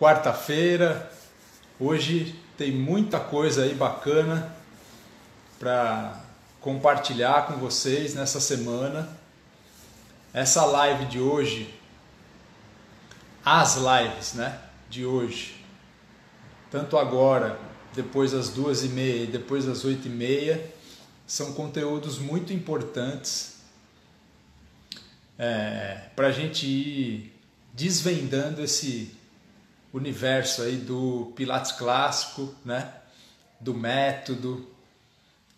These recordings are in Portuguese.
quarta-feira. Hoje tem muita coisa aí bacana para compartilhar com vocês nessa semana. Essa live de hoje, as lives, né, de hoje, tanto agora, depois das 2h30 e depois das 8h30, são conteúdos muito importantes para a gente ir desvendando esse universo aí do Pilates clássico, né? Do método,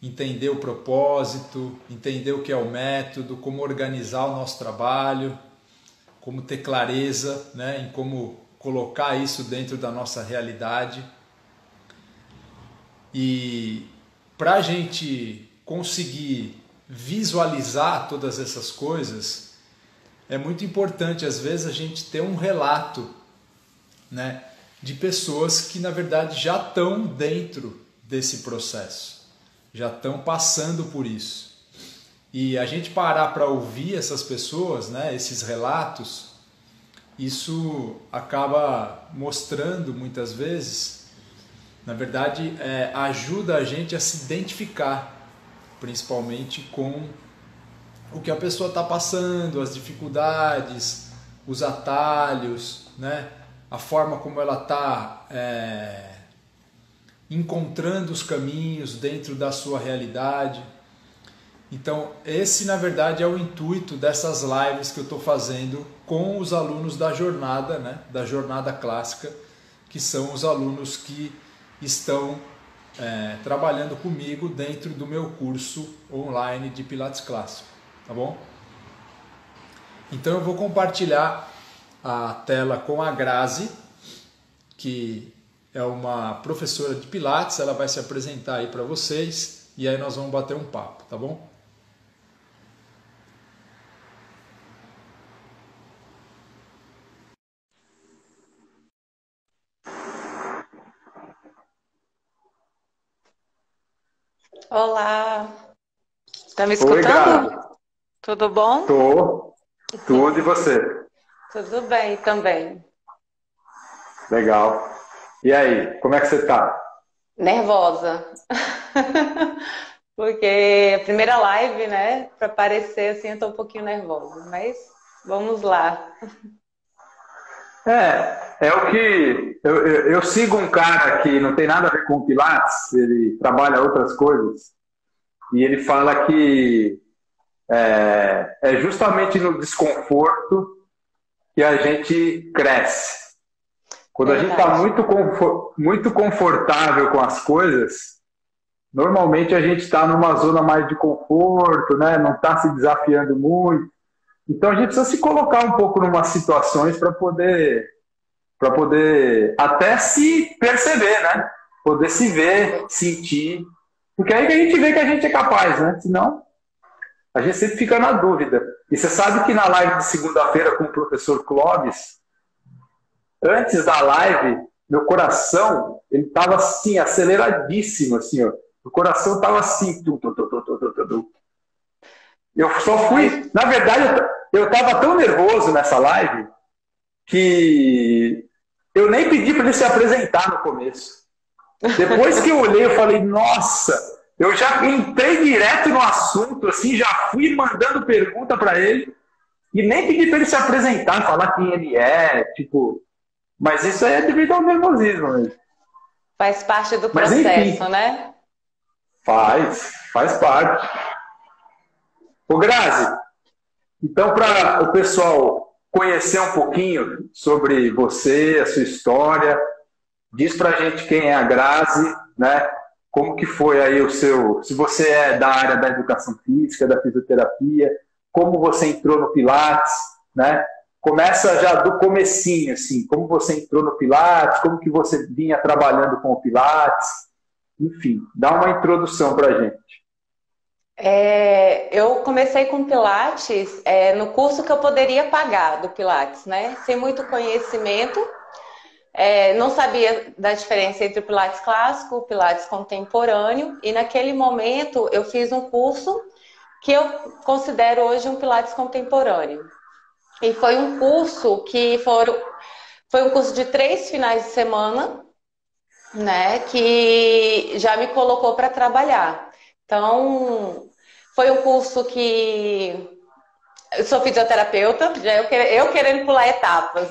entender o propósito, entender o que é o método, como organizar o nosso trabalho, como ter clareza, né, em como colocar isso dentro da nossa realidade. E para a gente conseguir visualizar todas essas coisas, é muito importante às vezes a gente ter um relato, né, de pessoas que na verdade já estão dentro desse processo, já estão passando por isso. E a gente parar para ouvir essas pessoas, né, esses relatos, isso acaba mostrando muitas vezes, na verdade, ajuda a gente a se identificar, principalmente com o que a pessoa está passando, as dificuldades, os atalhos, né? A forma como ela está encontrando os caminhos dentro da sua realidade. Então, esse na verdade é o intuito dessas lives que eu estou fazendo com os alunos da jornada, né? Da jornada clássica, que são os alunos que estão trabalhando comigo dentro do meu curso online de Pilates Clássico, tá bom? Então eu vou compartilhar a tela com a Grazi, que é uma professora de Pilates. Ela vai se apresentar aí para vocês e aí nós vamos bater um papo, tá bom? Olá, tá me Oi, escutando? Grazi. Tudo bom? Tô. Tudo e você? Tudo bem também. Legal. E aí, como é que você tá? Nervosa. Porque a primeira live, né, para aparecer assim, eu tô um pouquinho nervosa, mas vamos lá. É o que eu sigo um cara que não tem nada a ver com Pilates, ele trabalha outras coisas, e ele fala que é justamente no desconforto que a gente cresce. Quando a gente está Verdade. muito confortável com as coisas, normalmente a gente está numa zona mais de conforto, né? Não está se desafiando muito. Então a gente precisa se colocar um pouco em umas situações para poder até se perceber, né? Poder se ver, sentir. Porque é aí que a gente vê que a gente é capaz, né? Senão, a gente sempre fica na dúvida. E você sabe que na live de segunda-feira com o professor Clóvis, antes da live, meu coração, ele estava assim, aceleradíssimo, assim, ó. O coração estava assim, Eu só fui. Na verdade, eu estava tão nervoso nessa live que eu nem pedi para ele se apresentar no começo. Depois que eu olhei, eu falei, nossa, eu já entrei direto no assunto, assim, já fui mandando pergunta para ele e nem pedi para ele se apresentar, falar quem ele é, tipo. Mas isso aí é devido ao nervosismo mesmo. Faz parte do Mas processo, enfim, né? faz parte. Ô Grazi, então, para o pessoal conhecer um pouquinho sobre você, a sua história, diz para a gente quem é a Grazi, né? Como que foi aí o seu... Se você é da área da educação física, da fisioterapia, como você entrou no Pilates, né? Começa já do comecinho, assim, como você entrou no Pilates, como que você vinha trabalhando com o Pilates, enfim, dá uma introdução para a gente. Eu comecei com Pilates no curso que eu poderia pagar do Pilates, né? Sem muito conhecimento. Não sabia da diferença entre o Pilates clássico e o Pilates contemporâneo, e naquele momento eu fiz um curso que eu considero hoje um Pilates contemporâneo. E foi um curso que Foi um curso de 3 finais de semana, né, que já me colocou para trabalhar. Então, foi um curso que eu sou fisioterapeuta, já eu querendo pular etapas.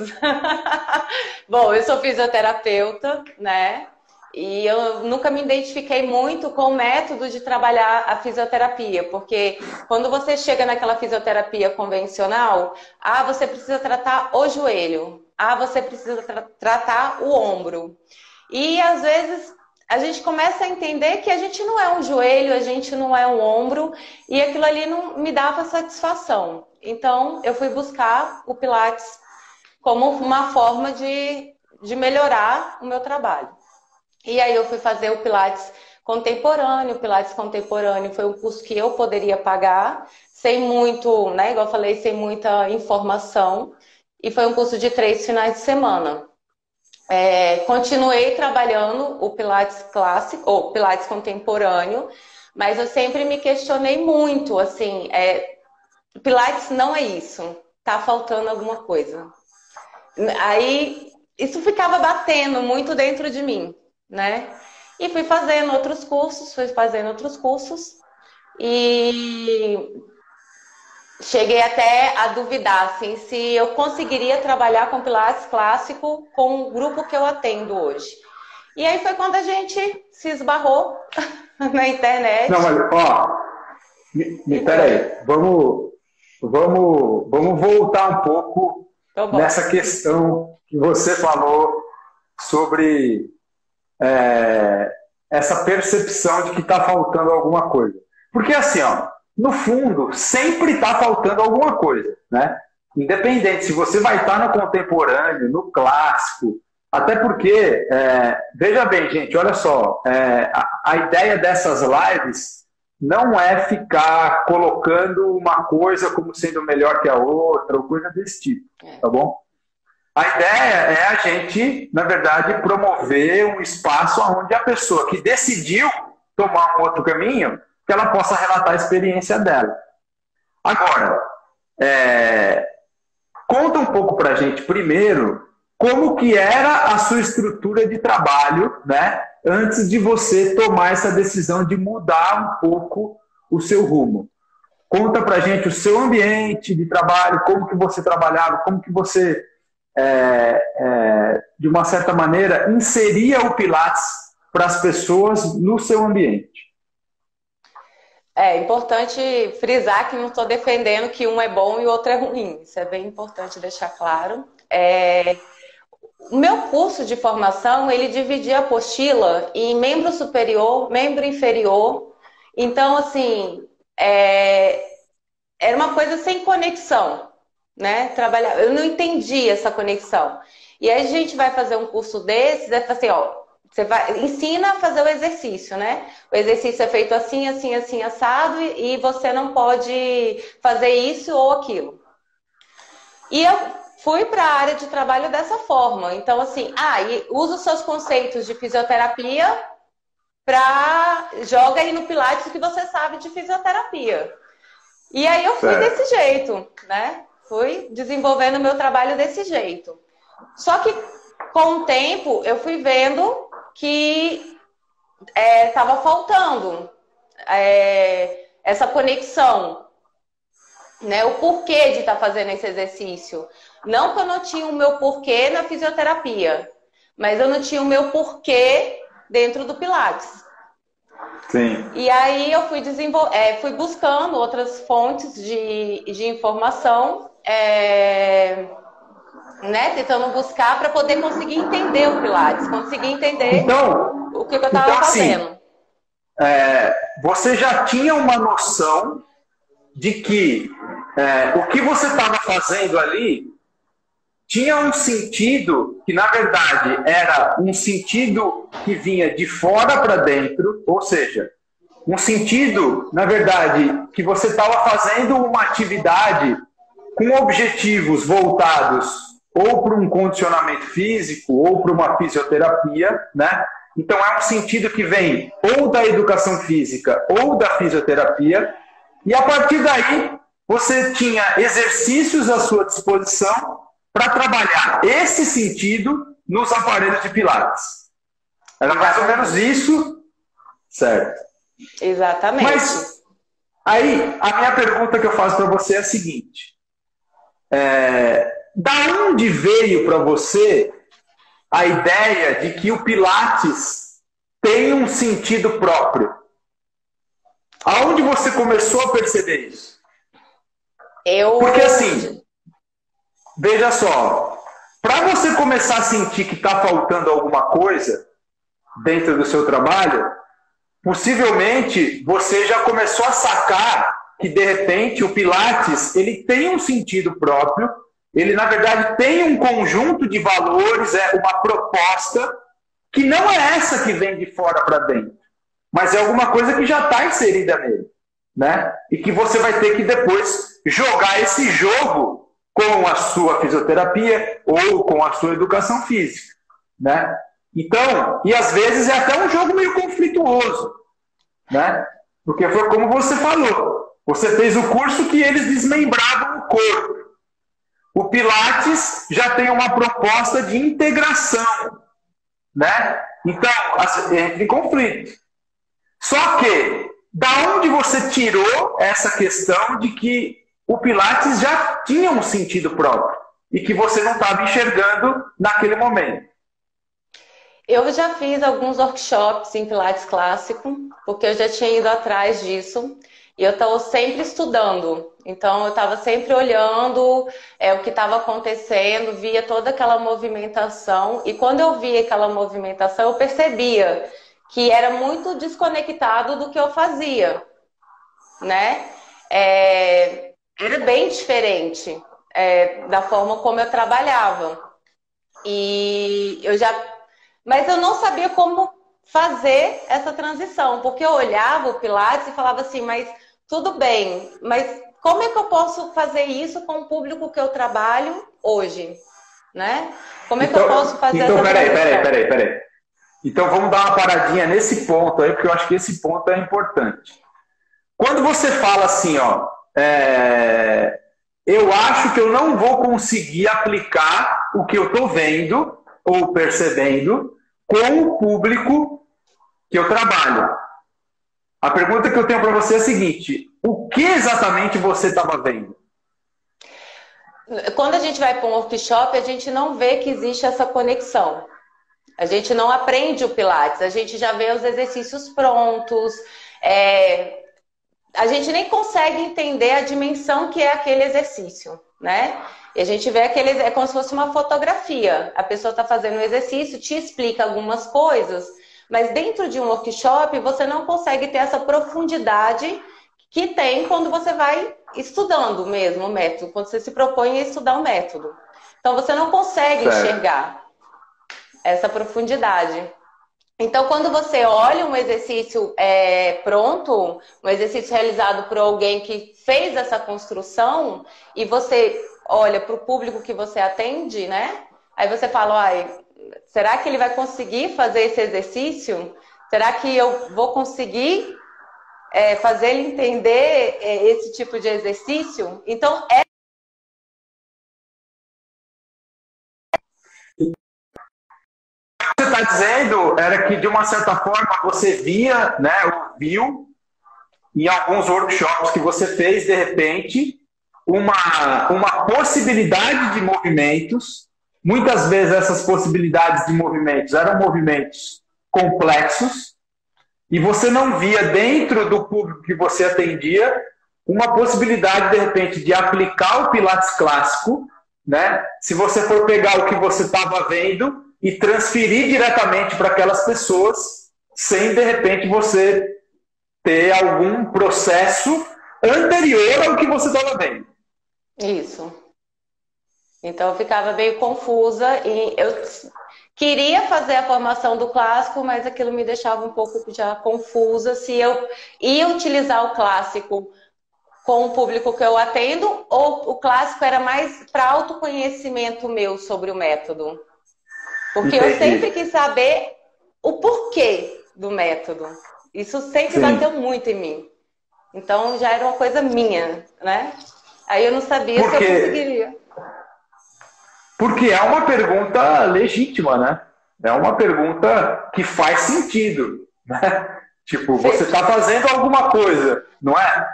Bom, eu sou fisioterapeuta, né? E eu nunca me identifiquei muito com o método de trabalhar a fisioterapia, porque quando você chega naquela fisioterapia convencional, você precisa tratar o joelho, você precisa tratar o ombro. E às vezes a gente começa a entender que a gente não é um joelho, a gente não é um ombro, e aquilo ali não me dava satisfação. Então eu fui buscar o Pilates como uma forma de melhorar o meu trabalho. E aí eu fui fazer o Pilates contemporâneo. O Pilates contemporâneo foi um curso que eu poderia pagar, sem muito, né, igual eu falei, sem muita informação. E foi um curso de 3 finais de semana. Continuei trabalhando o Pilates clássico, ou Pilates contemporâneo, mas eu sempre me questionei muito, assim, Pilates não é isso, tá faltando alguma coisa. Aí, isso ficava batendo muito dentro de mim, né? E fui fazendo outros cursos, e cheguei até a duvidar, assim, se eu conseguiria trabalhar com Pilates clássico com o grupo que eu atendo hoje. E aí foi quando a gente se esbarrou na internet. Não, mas, ó, peraí, vamos voltar um pouco nessa questão que você falou sobre essa percepção de que está faltando alguma coisa. Porque assim, ó, no fundo, sempre está faltando alguma coisa, né? Independente se você vai estar no contemporâneo, no clássico, até porque, veja bem, gente, olha só, a ideia dessas lives não é ficar colocando uma coisa como sendo melhor que a outra, ou coisa desse tipo, tá bom? A ideia é a gente, na verdade, promover um espaço onde a pessoa que decidiu tomar um outro caminho, que ela possa relatar a experiência dela. Agora, conta um pouco pra gente, primeiro, como que era a sua estrutura de trabalho, né, antes de você tomar essa decisão de mudar um pouco o seu rumo. Conta pra gente o seu ambiente de trabalho, como que você trabalhava, como que você, de uma certa maneira, inseria o Pilates para as pessoas no seu ambiente. É importante frisar que não estou defendendo que um é bom e o outro é ruim. Isso é bem importante deixar claro. O meu curso de formação, ele dividia a apostila em membro superior, membro inferior. Então, assim, era uma coisa sem conexão, né? Eu não entendi essa conexão. E aí a gente vai fazer um curso desses, assim, ó, ensina a fazer o exercício, né? O exercício é feito assim, assim, assim, assado, e você não pode fazer isso ou aquilo. E eu fui para a área de trabalho dessa forma. Então, assim, e usa os seus conceitos de fisioterapia joga aí no Pilates o que você sabe de fisioterapia. E aí eu fui desse jeito, né? Fui desenvolvendo o meu trabalho desse jeito. Só que com o tempo eu fui vendo que estava faltando essa conexão, né? O porquê de estar fazendo esse exercício. Não que eu não tinha o meu porquê na fisioterapia, mas eu não tinha o meu porquê dentro do Pilates. Sim. E aí eu fui buscando outras fontes de informação, né? Tentando buscar para poder conseguir entender o Pilates, conseguir entender o que eu estava fazendo. Assim, você já tinha uma noção de que o que você estava fazendo ali tinha um sentido que, na verdade, era um sentido que vinha de fora para dentro, ou seja, um sentido, na verdade, que você estava fazendo uma atividade com objetivos voltados ou para um condicionamento físico ou para uma fisioterapia, né? Então é um sentido que vem ou da educação física ou da fisioterapia, e a partir daí você tinha exercícios à sua disposição para trabalhar esse sentido nos aparelhos de Pilates. Era mais ou menos isso, certo? Exatamente. Mas aí, a minha pergunta que eu faço para você é a seguinte. Da onde veio para você a ideia de que o Pilates tem um sentido próprio? Aonde você começou a perceber isso? Porque assim, veja só, para você começar a sentir que está faltando alguma coisa dentro do seu trabalho, possivelmente você já começou a sacar que de repente o Pilates ele tem um sentido próprio, ele na verdade tem um conjunto de valores, uma proposta que não é essa que vem de fora para dentro, mas é alguma coisa que já está inserida nele, né? E que você vai ter que depois jogar esse jogo com a sua fisioterapia ou com a sua educação física, né? Então, e às vezes é até um jogo meio conflituoso, né? Porque foi como você falou, você fez o curso que eles desmembravam o corpo. O Pilates já tem uma proposta de integração, né? Então, entra em conflito. Só que, da onde você tirou essa questão de que o Pilates já tinha um sentido próprio e que você não estava enxergando naquele momento? Eu já fiz alguns workshops em Pilates clássico, porque eu já tinha ido atrás disso. E eu estava sempre estudando. Então, eu estava sempre olhando o que estava acontecendo, via toda aquela movimentação. E quando eu via aquela movimentação, eu percebia que era muito desconectado do que eu fazia, né? Era bem diferente da forma como eu trabalhava. Mas eu não sabia como fazer essa transição, porque eu olhava o Pilates e falava assim, mas tudo bem, mas como é que eu posso fazer isso com o público que eu trabalho hoje, né? Como é que eu posso fazer essa transição? Peraí. Então vamos dar uma paradinha nesse ponto aí, porque eu acho que esse ponto é importante. Quando você fala assim, ó, eu acho que eu não vou conseguir aplicar o que eu estou vendo ou percebendo com o público que eu trabalho. A pergunta que eu tenho para você é a seguinte: o que exatamente você estava vendo? Quando a gente vai para um workshop, a gente não vê que existe essa conexão. A gente não aprende o Pilates, a gente já vê os exercícios prontos, a gente nem consegue entender a dimensão que é aquele exercício, né? E a gente vê é como se fosse uma fotografia. A pessoa está fazendo um exercício, te explica algumas coisas, mas dentro de um workshop você não consegue ter essa profundidade que tem quando você vai estudando mesmo o método, quando você se propõe a estudar o método. Então você não consegue enxergar essa profundidade. Então, quando você olha um exercício pronto, um exercício realizado por alguém que fez essa construção, e você olha para o público que você atende, né? Aí você fala, será que ele vai conseguir fazer esse exercício? Será que eu vou conseguir fazer ele entender esse tipo de exercício? Então, O que você está dizendo era que, de uma certa forma, você via, né, viu em alguns workshops que você fez, de repente, uma possibilidade de movimentos. Muitas vezes essas possibilidades de movimentos eram movimentos complexos e você não via dentro do público que você atendia uma possibilidade, de repente, de aplicar o Pilates clássico, né? Se você for pegar o que você estava vendo e transferir diretamente para aquelas pessoas, sem, de repente, você ter algum processo anterior ao que você estava vendo. Isso. Então eu ficava meio confusa e eu queria fazer a formação do clássico, mas aquilo me deixava um pouco já confusa se eu ia utilizar o clássico com o público que eu atendo ou o clássico era mais para autoconhecimento meu sobre o método. Porque eu sempre quis saber o porquê do método. Isso sempre bateu muito em mim. Então já era uma coisa minha, né? Aí eu não sabia se eu conseguiria. Porque é uma pergunta legítima, né? É uma pergunta que faz sentido, né? Tipo, você está fazendo alguma coisa, não é?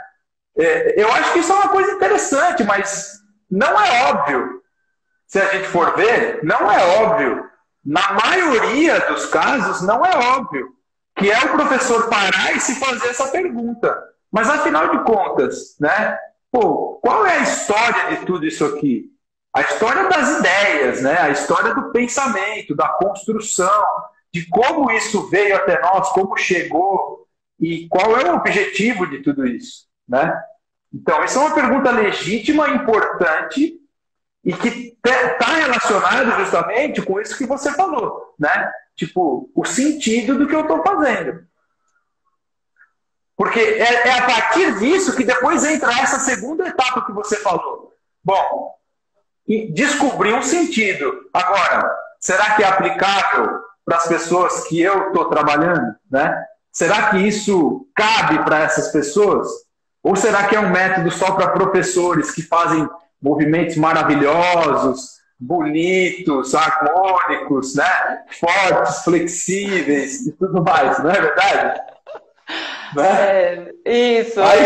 Eu acho que isso é uma coisa interessante, mas não é óbvio. Se a gente for ver, não é óbvio. Na maioria dos casos, não é óbvio. Que é o professor parar e se fazer essa pergunta. Mas, afinal de contas, né? Pô, qual é a história de tudo isso aqui? A história das ideias, né? A história do pensamento, da construção, de como isso veio até nós, como chegou e qual é o objetivo de tudo isso, né? Então, essa é uma pergunta legítima, importante e que está relacionado justamente com isso que você falou, né? Tipo, o sentido do que eu estou fazendo. Porque é a partir disso que depois entra essa segunda etapa que você falou. Bom, descobrir um sentido. Agora, será que é aplicável para as pessoas que eu estou trabalhando, né? Será que isso cabe para essas pessoas? Ou será que é um método só para professores que fazem movimentos maravilhosos, bonitos, harmônicos, né? Fortes, flexíveis e tudo mais, não é verdade? Né? Isso. Aí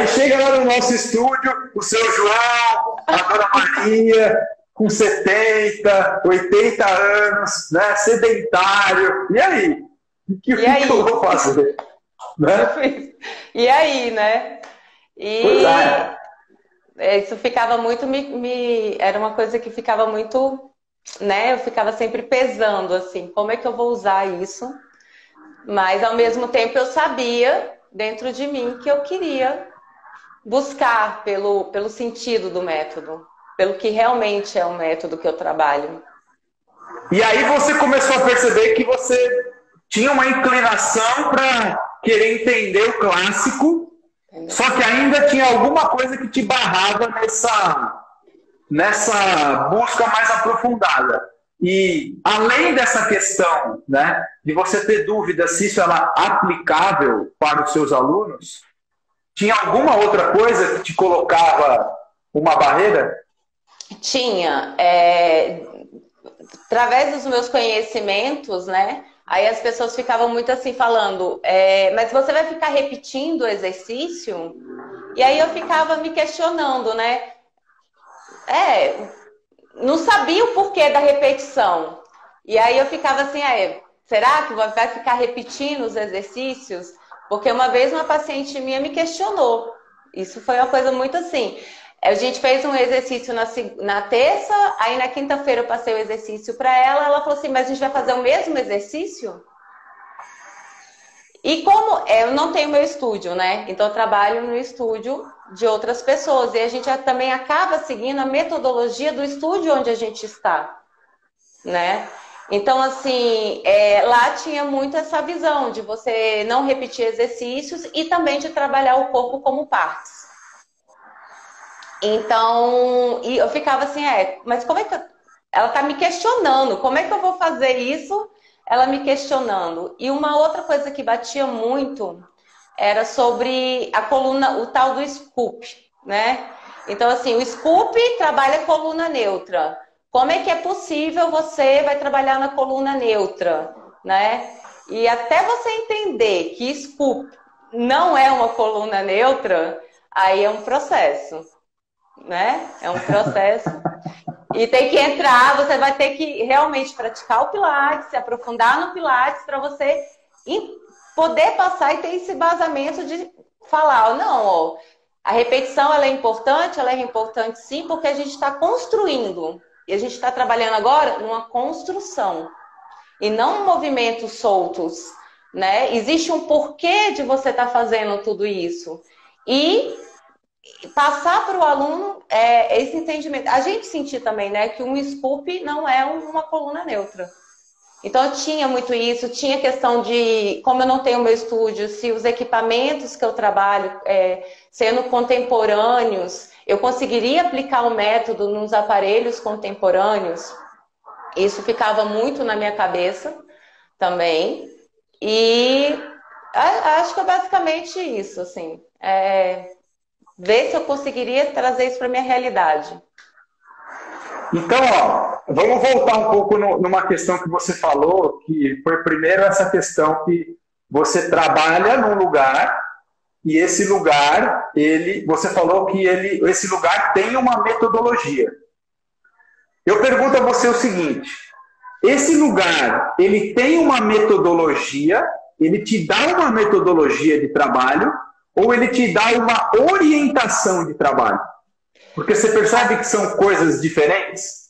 chega lá no nosso estúdio, o seu João, a dona Maria, com 70, 80 anos, né? Sedentário. E aí? O que eu vou fazer? Né? E aí, né? Isso ficava muito, era uma coisa que ficava muito, né? Eu ficava sempre pesando, assim, como é que eu vou usar isso? Mas, ao mesmo tempo, eu sabia, dentro de mim, que eu queria buscar pelo sentido do método, pelo que realmente é o método que eu trabalho. E aí você começou a perceber que você tinha uma inclinação para querer entender o clássico, só que ainda tinha alguma coisa que te barrava nessa busca mais aprofundada. E além dessa questão, né, de você ter dúvida se isso era aplicável para os seus alunos, tinha alguma outra coisa que te colocava uma barreira? Tinha. Através dos meus conhecimentos, né? Aí as pessoas ficavam muito assim falando, mas você vai ficar repetindo o exercício? E aí eu ficava me questionando, né? Não sabia o porquê da repetição. E aí eu ficava assim, será que vai ficar repetindo os exercícios? Porque uma vez uma paciente minha me questionou. Isso foi uma coisa muito assim. A gente fez um exercício na terça, aí na quinta-feira eu passei o exercício para ela falou assim, mas a gente vai fazer o mesmo exercício? E como eu não tenho meu estúdio, né? Então eu trabalho no estúdio de outras pessoas. E a gente também acaba seguindo a metodologia do estúdio onde a gente está, né? Então, assim, lá tinha muito essa visão de você não repetir exercícios e também de trabalhar o corpo como partes. Então, e eu ficava assim, mas como é que ela tá me questionando, como é que eu vou fazer isso? Ela me questionando. E uma outra coisa que batia muito era sobre a coluna, o tal do scoop, né? Então, assim, o scoop trabalha coluna neutra. Como é que é possível você vai trabalhar na coluna neutra, né? E até você entender que scoop não é uma coluna neutra, aí é um processo, né? É um processo. E tem que entrar, você vai ter que realmente praticar o Pilates, se aprofundar no Pilates para você poder passar e ter esse embasamento de falar, não, a repetição ela é importante sim, porque a gente está construindo. E a gente está trabalhando agora numa construção. E não movimentos soltos, né? Existe um porquê de você estar fazendo tudo isso. E passar para o aluno esse entendimento. A gente sentir também, né, que um scoop não é uma coluna neutra. Então, eu tinha muito isso, tinha questão de, como eu não tenho meu estúdio, se os equipamentos que eu trabalho sendo contemporâneos, eu conseguiria aplicar o método nos aparelhos contemporâneos. Isso ficava muito na minha cabeça também. E acho que é basicamente isso, assim. Ver se eu conseguiria trazer isso para minha realidade. Então, ó, vamos voltar um pouco numa questão que você falou, que foi primeiro essa questão que você trabalha num lugar e esse lugar, você falou que esse lugar tem uma metodologia. Eu pergunto a você o seguinte: esse lugar, ele tem uma metodologia, ele te dá uma metodologia de trabalho ou ele te dá uma orientação de trabalho? Porque você percebe que são coisas diferentes?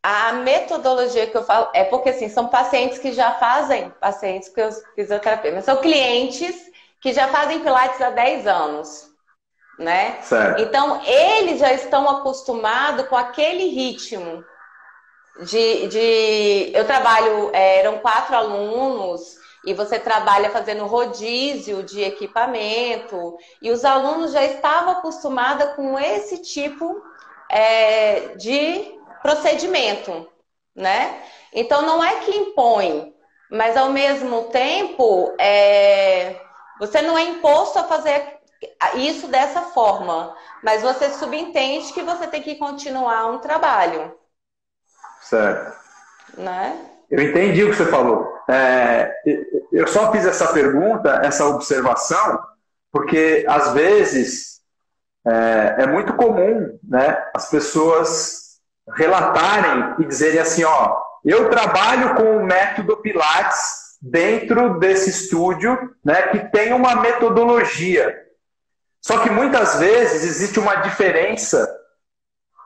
A metodologia que eu falo é porque, assim, são pacientes que já fazem, pacientes que eu fisioterapia, mas são clientes que já fazem Pilates há 10 anos, né? Certo. Então, eles já estão acostumados com aquele ritmo eu trabalho, eram 4 alunos, e você trabalha fazendo rodízio de equipamento, e os alunos já estavam acostumados com esse tipo de procedimento, né? Então, não é que impõe, mas ao mesmo tempo, você não é imposto a fazer isso dessa forma, mas você subentende que você tem que continuar um trabalho. Certo. Né? Eu entendi o que você falou. Eu só fiz essa pergunta, essa observação, porque às vezes é muito comum, né, as pessoas relatarem e dizerem assim, ó, eu trabalho com o método Pilates dentro desse estúdio, né, que tem uma metodologia. Só que muitas vezes existe uma diferença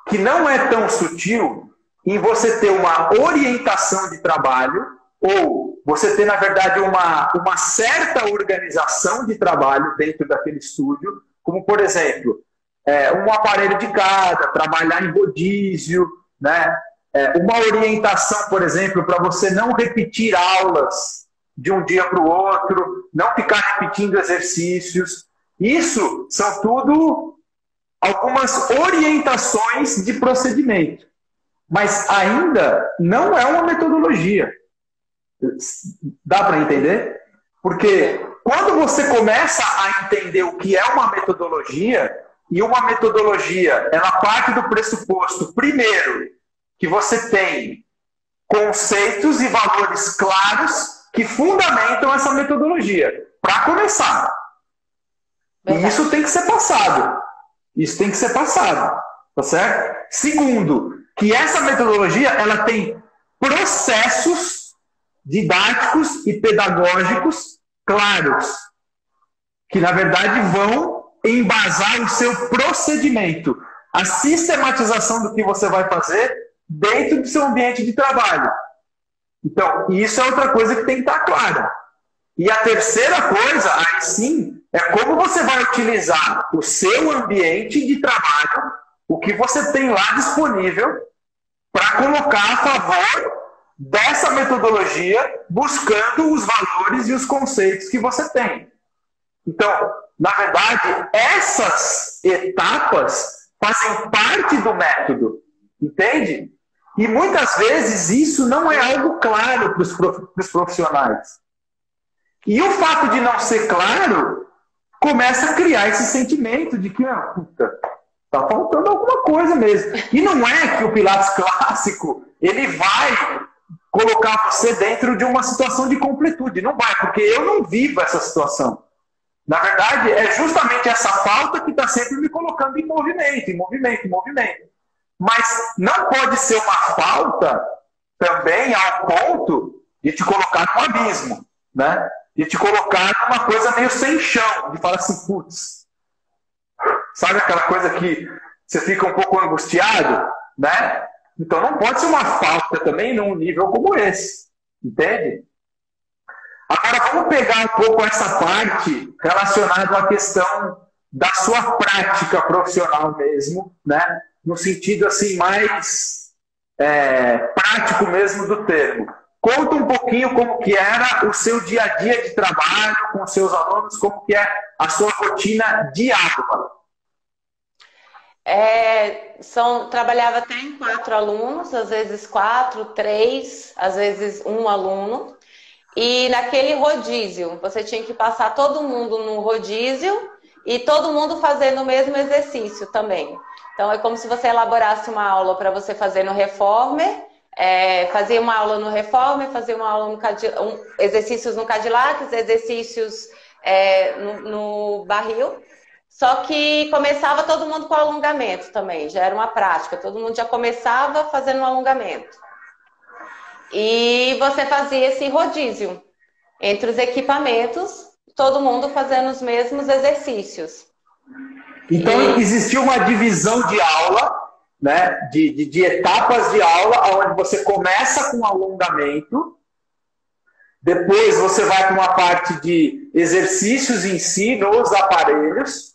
que não é tão sutil em você ter uma orientação de trabalho ou você ter, na verdade, uma certa organização de trabalho dentro daquele estúdio, como, por exemplo, um aparelho de cada, trabalhar em rodízio, né? Uma orientação, por exemplo, para você não repetir aulas de um dia para o outro, não ficar repetindo exercícios. Isso são tudo algumas orientações de procedimento. Mas ainda não é uma metodologia. Dá para entender? Porque quando você começa a entender o que é uma metodologia, e uma metodologia, ela parte do pressuposto, primeiro, que você tem conceitos e valores claros que fundamentam essa metodologia. Para começar. E isso tem que ser passado. Isso tem que ser passado. Tá certo? Segundo, que essa metodologia ela tem processos didáticos e pedagógicos claros, que na verdade vão embasar o seu procedimento, a sistematização do que você vai fazer dentro do seu ambiente de trabalho. Então, isso é outra coisa que tem que estar clara. E a terceira coisa, aí sim, é como você vai utilizar o seu ambiente de trabalho, o que você tem lá disponível, para colocar a favor dessa metodologia, buscando os valores e os conceitos que você tem. Então, na verdade, essas etapas fazem parte do método, entende? E muitas vezes isso não é algo claro para os profissionais. E o fato de não ser claro começa a criar esse sentimento de que, puta, tá faltando alguma coisa mesmo. E não é que o Pilates clássico ele vai colocar você dentro de uma situação de completude. Não vai, porque eu não vivo essa situação. Na verdade, é justamente essa falta que está sempre me colocando em movimento, em movimento, em movimento. Mas não pode ser uma falta também ao ponto de te colocar no abismo, né? De te colocar numa coisa meio sem chão, de falar assim, putz, sabe aquela coisa que você fica um pouco angustiado, né? Então não pode ser uma falta também num nível como esse, entende? Agora vamos pegar um pouco essa parte relacionada à questão da sua prática profissional mesmo, né? No sentido assim mais prático mesmo do termo. Conta um pouquinho como que era o seu dia a dia de trabalho com os seus alunos, como que é a sua rotina diária. Trabalhava até em 4 alunos, às vezes 4, 3, às vezes 1 aluno. E naquele rodízio, você tinha que passar todo mundo no rodízio e todo mundo fazendo o mesmo exercício também. Então, é como se você elaborasse uma aula para você fazer no Reformer, fazia uma aula no Reformer, fazia uma aula no exercícios no Cadillac, exercícios no barril. Só que começava todo mundo com alongamento também, já era uma prática, todo mundo já começava fazendo um alongamento. E você fazia esse rodízio entre os equipamentos, todo mundo fazendo os mesmos exercícios. Então, existia uma divisão de aula, né, de etapas de aula, onde você começa com alongamento, depois você vai para uma parte de exercícios em si, nos aparelhos,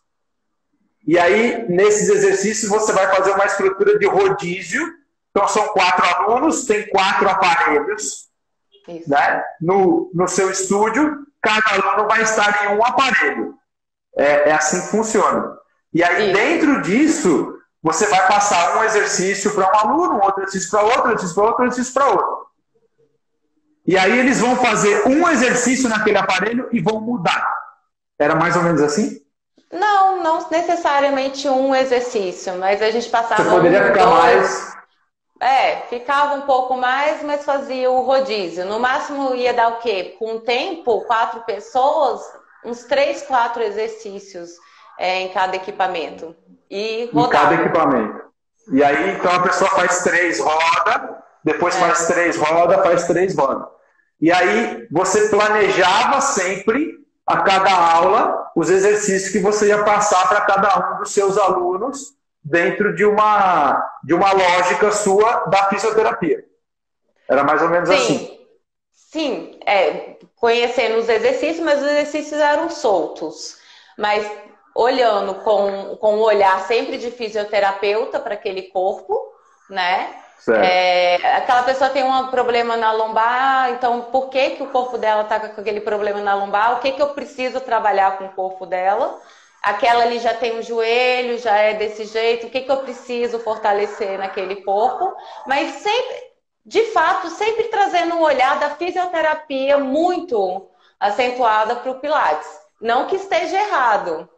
e aí, nesses exercícios, você vai fazer uma estrutura de rodízio. Então, são 4 alunos, tem 4 aparelhos, né, no seu estúdio, cada aluno vai estar em um aparelho. É assim que funciona. E aí, dentro disso, você vai passar um exercício para um aluno, um outro exercício para outro, exercício para outro, exercício para outro. E aí, eles vão fazer um exercício naquele aparelho e vão mudar. Era mais ou menos assim? Não necessariamente um exercício, mas a gente passava... Você poderia ficar mais... ficava um pouco mais, mas fazia o rodízio. No máximo ia dar o quê? Com o tempo, 4 pessoas, uns 3, 4 exercícios em cada equipamento. E rodava. Em cada equipamento. E aí, então, a pessoa faz 3 rodas, depois faz 3 rodas, faz 3 rodas. E aí, você planejava sempre, a cada aula, os exercícios que você ia passar para cada um dos seus alunos, dentro de uma lógica sua da fisioterapia. Era mais ou menos assim. Sim, conhecendo os exercícios, mas os exercícios eram soltos. Mas olhando com um olhar sempre de fisioterapeuta para aquele corpo, né? Aquela pessoa tem um problema na lombar, então por que o corpo dela está com aquele problema na lombar? O que eu preciso trabalhar com o corpo dela? Aquela ali já tem um joelho, já é desse jeito, o que eu preciso fortalecer naquele corpo? Mas sempre, de fato, sempre trazendo um olhar da fisioterapia muito acentuada para o Pilates. Não que esteja errado,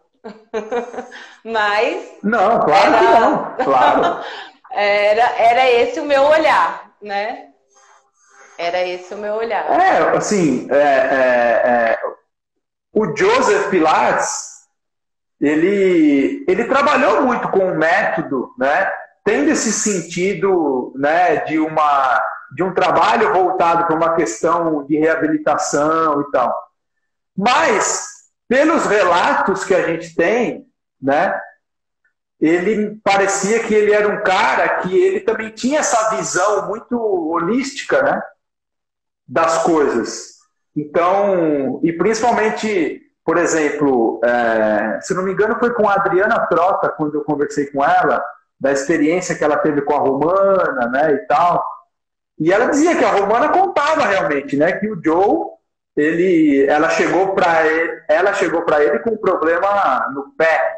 mas... Não, claro que não, claro. Era esse o meu olhar, né? Era esse o meu olhar. O Joseph Pilates, ele trabalhou muito com o método, né? Tendo esse sentido, né, de um trabalho voltado para uma questão de reabilitação e tal. Mas, pelos relatos que a gente tem, né, ele parecia que ele era um cara que ele também tinha essa visão muito holística, né, das coisas. Então, e principalmente, por exemplo, se não me engano foi com a Adriana Trota, quando eu conversei com ela, da experiência que ela teve com a Romana, né, e tal. E ela dizia que a Romana contava realmente, né, que o Joe, ela chegou para ele com um problema no pé,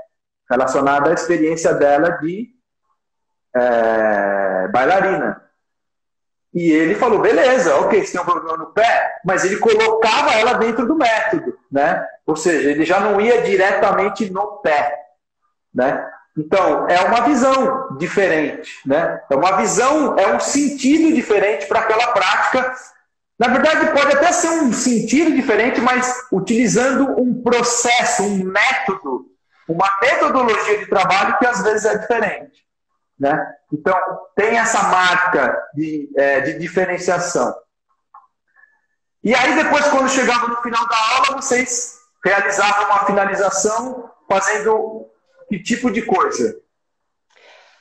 relacionado à experiência dela de bailarina. E ele falou, beleza, ok, você tem um problema no pé, mas ele colocava ela dentro do método, né? Ou seja, ele já não ia diretamente no pé, né? Então, é uma visão diferente, né? É uma visão, é um sentido diferente para aquela prática. Na verdade, pode até ser um sentido diferente, mas utilizando um processo, um método, uma metodologia de trabalho que às vezes é diferente, né? Então, tem essa marca de diferenciação. E aí, depois, quando chegava no final da aula, vocês realizavam uma finalização fazendo que tipo de coisa?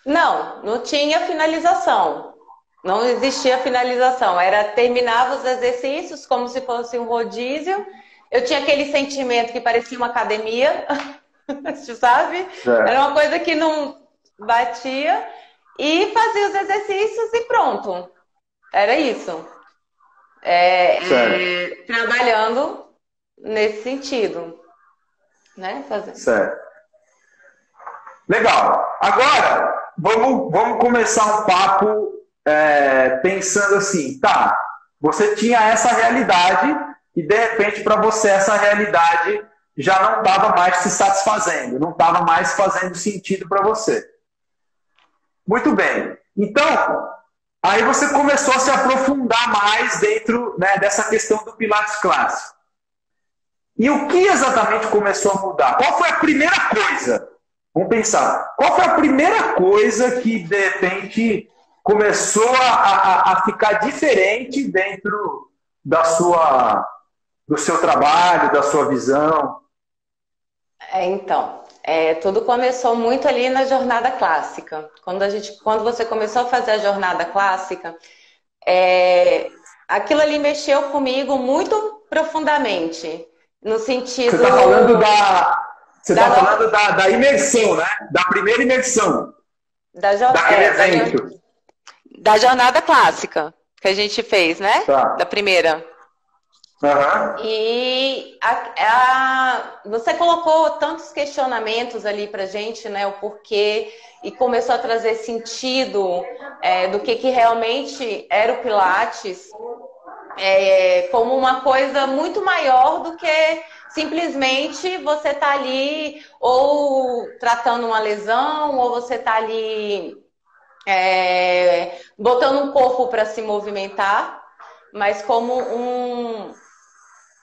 Não tinha finalização. Não existia finalização. Terminava os exercícios como se fosse um rodízio. Eu tinha aquele sentimento que parecia uma academia, sabe? Era uma coisa que não batia. E fazia os exercícios e pronto. Era isso. Trabalhando nesse sentido. Né? Certo. Legal. Agora, vamos começar um papo pensando assim, você tinha essa realidade e de repente para você essa realidade já não estava mais se satisfazendo, não estava mais fazendo sentido para você. Muito bem. Então, aí você começou a se aprofundar mais dentro, né, dessa questão do Pilates clássico. E o que exatamente começou a mudar? Qual foi a primeira coisa? Vamos pensar. Qual foi a primeira coisa que, de repente, começou a ficar diferente dentro do seu trabalho, da sua visão? Então, tudo começou muito ali na jornada clássica. Quando você começou a fazer a jornada clássica, aquilo ali mexeu comigo muito profundamente. No sentido... Você está falando da imersão, né? Da primeira imersão. Daquele evento. Da jornada clássica que a gente fez, né? Tá. Da primeira. Uhum. E você colocou tantos questionamentos ali pra gente, né? O porquê, e começou a trazer sentido do que realmente era o Pilates, como uma coisa muito maior do que simplesmente você tá ali ou tratando uma lesão, ou você tá ali botando um corpo para se movimentar, mas como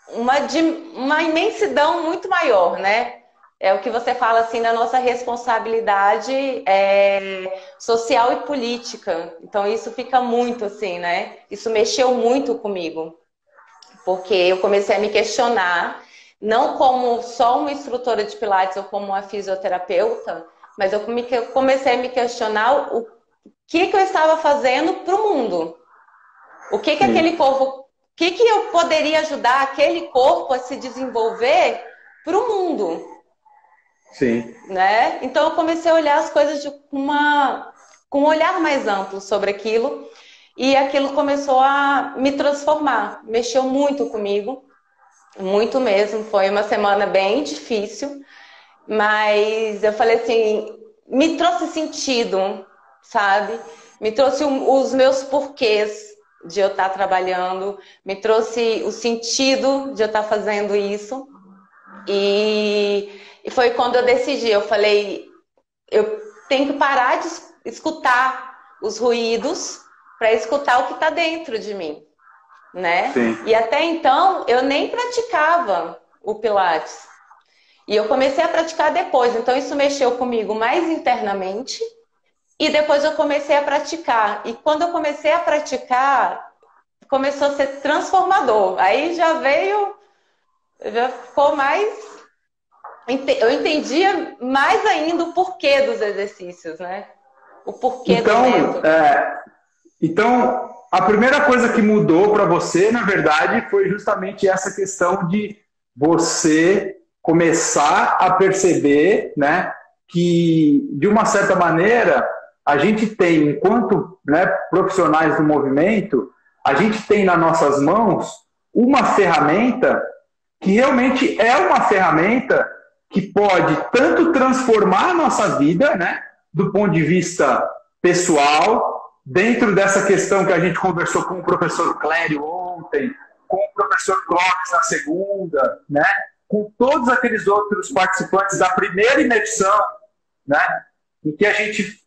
uma imensidão muito maior, né? É o que você fala assim da nossa responsabilidade social e política. Então isso fica muito assim, né? Isso mexeu muito comigo, porque eu comecei a me questionar, não como só uma instrutora de Pilates ou como uma fisioterapeuta, mas eu comecei a me questionar o que eu estava fazendo para o mundo. O que aquele corpo, o que eu poderia ajudar aquele corpo a se desenvolver para o mundo? Sim. Né? Então eu comecei a olhar as coisas com um olhar mais amplo sobre aquilo, e aquilo começou a me transformar, mexeu muito comigo, muito mesmo. Foi uma semana bem difícil, mas eu falei assim, me trouxe sentido, sabe? Me trouxe os meus porquês de eu estar trabalhando, me trouxe o sentido de eu estar fazendo isso. E foi quando eu decidi, eu falei, eu tenho que parar de escutar os ruídos para escutar o que está dentro de mim, né? Sim. E até então eu nem praticava o Pilates. E eu comecei a praticar depois, então isso mexeu comigo mais internamente, e depois eu comecei a praticar. E quando eu comecei a praticar, começou a ser transformador. Aí já ficou mais... Eu entendia mais ainda o porquê dos exercícios, né? O porquê do método. Então, a primeira coisa que mudou para você, na verdade, foi justamente essa questão de você começar a perceber, né, que, de uma certa maneira, a gente tem, enquanto, né, profissionais do movimento, a gente tem nas nossas mãos uma ferramenta que realmente é uma ferramenta que pode tanto transformar a nossa vida, né, do ponto de vista pessoal, dentro dessa questão que a gente conversou com o professor Clério ontem, com o professor Clóvis na segunda, né, com todos aqueles outros participantes da primeira imersão, né, em que a gente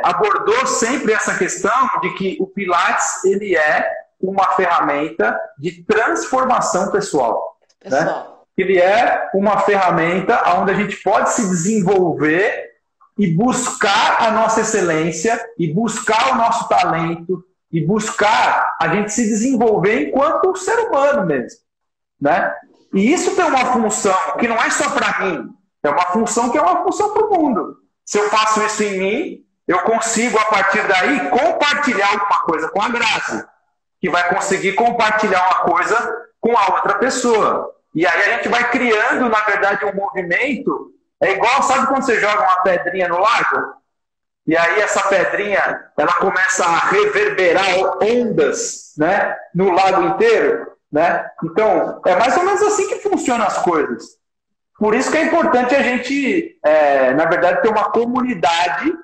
abordou sempre essa questão de que o Pilates ele é uma ferramenta de transformação pessoal. Né? Ele é uma ferramenta onde a gente pode se desenvolver e buscar a nossa excelência, e buscar o nosso talento, e buscar a gente se desenvolver enquanto ser humano mesmo. Né? E isso tem uma função que não é só para mim, é uma função que é uma função para o mundo. Se eu faço isso em mim, eu consigo, a partir daí, compartilhar alguma coisa com a Grazi, que vai conseguir compartilhar uma coisa com a outra pessoa. E aí a gente vai criando, na verdade, um movimento. É igual, sabe quando você joga uma pedrinha no lago? E aí essa pedrinha, ela começa a reverberar ondas, né, no lago inteiro, né? Então, é mais ou menos assim que funcionam as coisas. Por isso que é importante a gente, na verdade, ter uma comunidade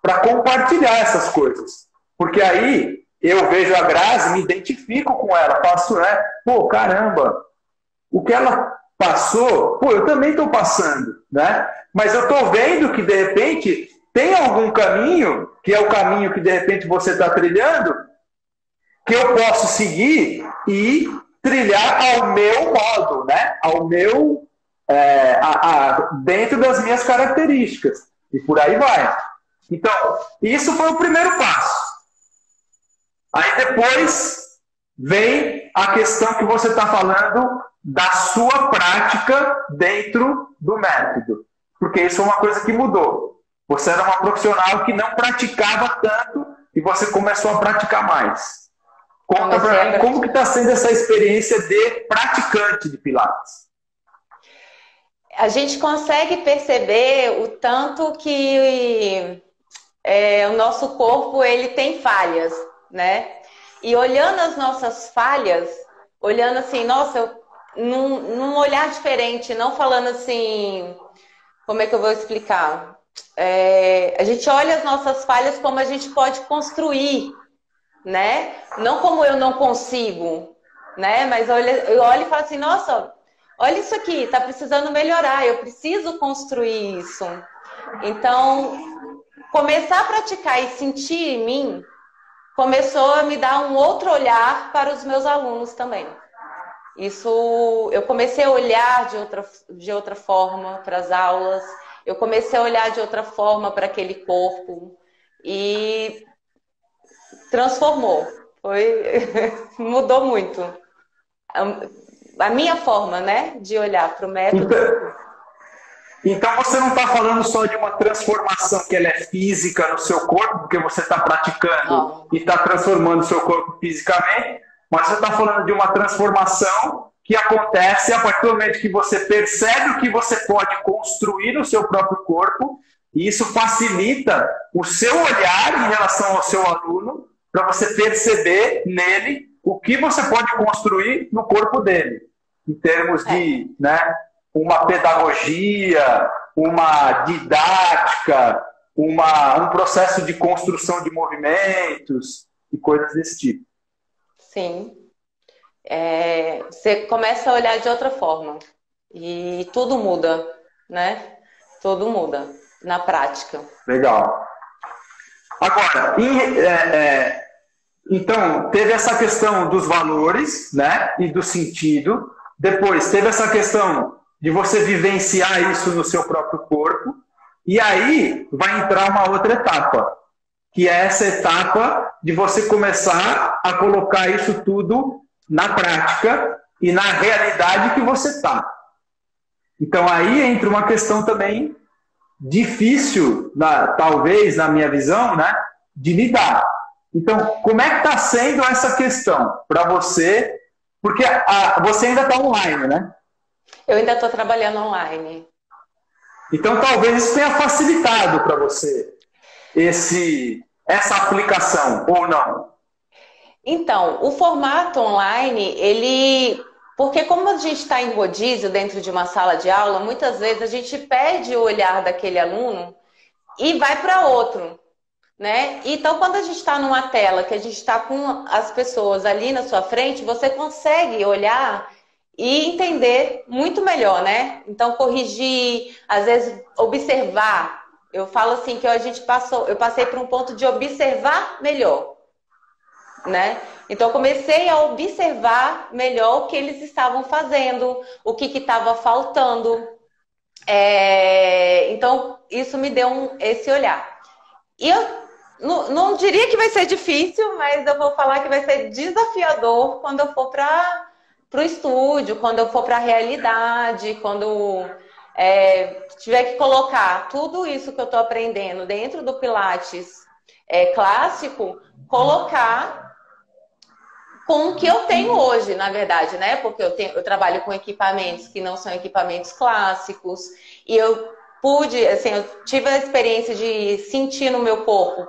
para compartilhar essas coisas. Porque aí eu vejo a Grazi, me identifico com ela, faço, né? Pô, caramba, o que ela passou, pô, eu também estou passando, né? Mas eu estou vendo que, de repente, tem algum caminho, que é o caminho que, de repente, você está trilhando, que eu posso seguir e trilhar ao meu modo, né? Ao meu, dentro das minhas características. E por aí vai. Então, isso foi o primeiro passo. Aí depois vem a questão que você está falando da sua prática dentro do método. Porque isso é uma coisa que mudou. Você era uma profissional que não praticava tanto e você começou a praticar mais. Conta para mim como que está sendo essa experiência de praticante de Pilates. A gente consegue perceber o tanto que o nosso corpo ele tem falhas, né? E olhando as nossas falhas, olhando assim, nossa, num olhar diferente, não falando assim, como é que eu vou explicar? A gente olha as nossas falhas como a gente pode construir, né? Não como eu não consigo, né? Mas eu olho e falo assim, nossa, olha isso aqui, tá precisando melhorar, eu preciso construir isso. Então, começar a praticar e sentir em mim começou a me dar um outro olhar para os meus alunos também. Isso, eu comecei a olhar de outra forma para as aulas, eu comecei a olhar de outra forma para aquele corpo e transformou. Mudou muito. A minha forma, né, de olhar para o método. Então você não está falando só de uma transformação que ela é física no seu corpo, porque você está praticando e está transformando o seu corpo fisicamente, mas você está falando de uma transformação que acontece a partir do momento que você percebe o que você pode construir no seu próprio corpo, e isso facilita o seu olhar em relação ao seu aluno, para você perceber nele o que você pode construir no corpo dele, em termos de, né, uma pedagogia, uma didática, um processo de construção de movimentos e coisas desse tipo. Sim. Você começa a olhar de outra forma e tudo muda, né? Tudo muda na prática. Legal. Agora, então, teve essa questão dos valores, né, e do sentido. Depois, teve essa questão de você vivenciar isso no seu próprio corpo. E aí, vai entrar uma outra etapa, que é essa etapa de você começar a colocar isso tudo na prática e na realidade que você está. Então, aí entra uma questão também difícil, talvez, na minha visão, né, de lidar. Então, como é que está sendo essa questão para você? Porque você ainda está online, né? Eu ainda estou trabalhando online. Então, talvez isso tenha facilitado para você essa aplicação, ou não? Então, o formato online, porque como a gente está em rodízio dentro de uma sala de aula, muitas vezes a gente perde o olhar daquele aluno e vai para outro, né? Então, quando a gente está numa tela, que a gente está com as pessoas ali na sua frente, você consegue olhar e entender muito melhor, né? Então, corrigir, às vezes observar. Eu falo assim que eu passei por um ponto de observar melhor, né? Então, eu comecei a observar melhor o que eles estavam fazendo, o que estava faltando. Então, isso me deu esse olhar. E eu não diria que vai ser difícil, mas eu vou falar que vai ser desafiador quando eu for para o estúdio, quando eu for para a realidade, quando tiver que colocar tudo isso que eu estou aprendendo dentro do Pilates clássico, colocar com o que eu tenho hoje, na verdade, né? Porque eu trabalho com equipamentos que não são equipamentos clássicos, e eu tive a experiência de sentir no meu corpo,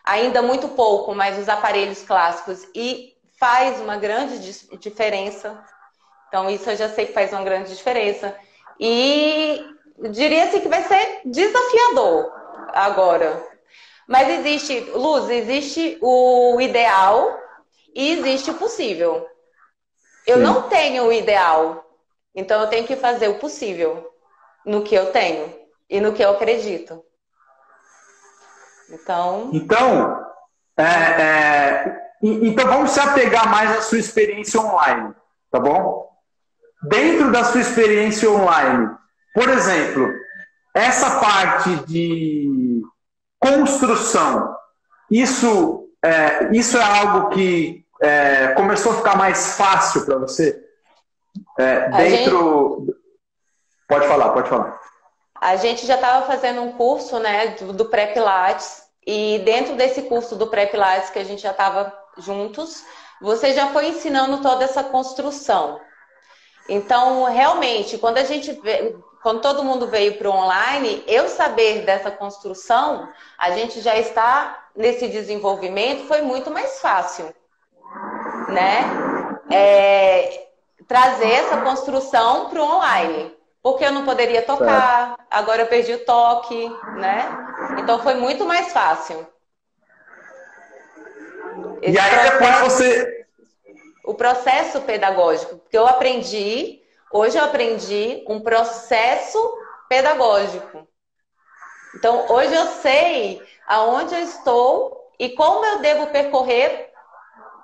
ainda muito pouco, mas os aparelhos clássicos, e faz uma grande diferença. Então, isso eu já sei que faz uma grande diferença. E diria assim que vai ser desafiador agora. Mas existe o ideal e existe o possível. Eu não tenho o ideal. Então eu tenho que fazer o possível no que eu tenho e no que eu acredito. Então, então vamos se apegar mais à sua experiência online, tá bom? Dentro da sua experiência online, por exemplo, essa parte de construção, isso é algo que começou a ficar mais fácil para você? Pode falar. A gente já estava fazendo um curso, né, do pré-pilates, e dentro desse curso do pré-pilates que a gente já estava juntos, você já foi ensinando toda essa construção. Então, realmente, quando todo mundo veio para o online, eu saber dessa construção, a gente já está nesse desenvolvimento, foi muito mais fácil, né? Trazer essa construção para o online. Porque eu não poderia tocar, agora eu perdi o toque, né? Então foi muito mais fácil. E aí depois você... O processo pedagógico, porque hoje eu aprendi um processo pedagógico. Então hoje eu sei aonde eu estou e como eu devo percorrer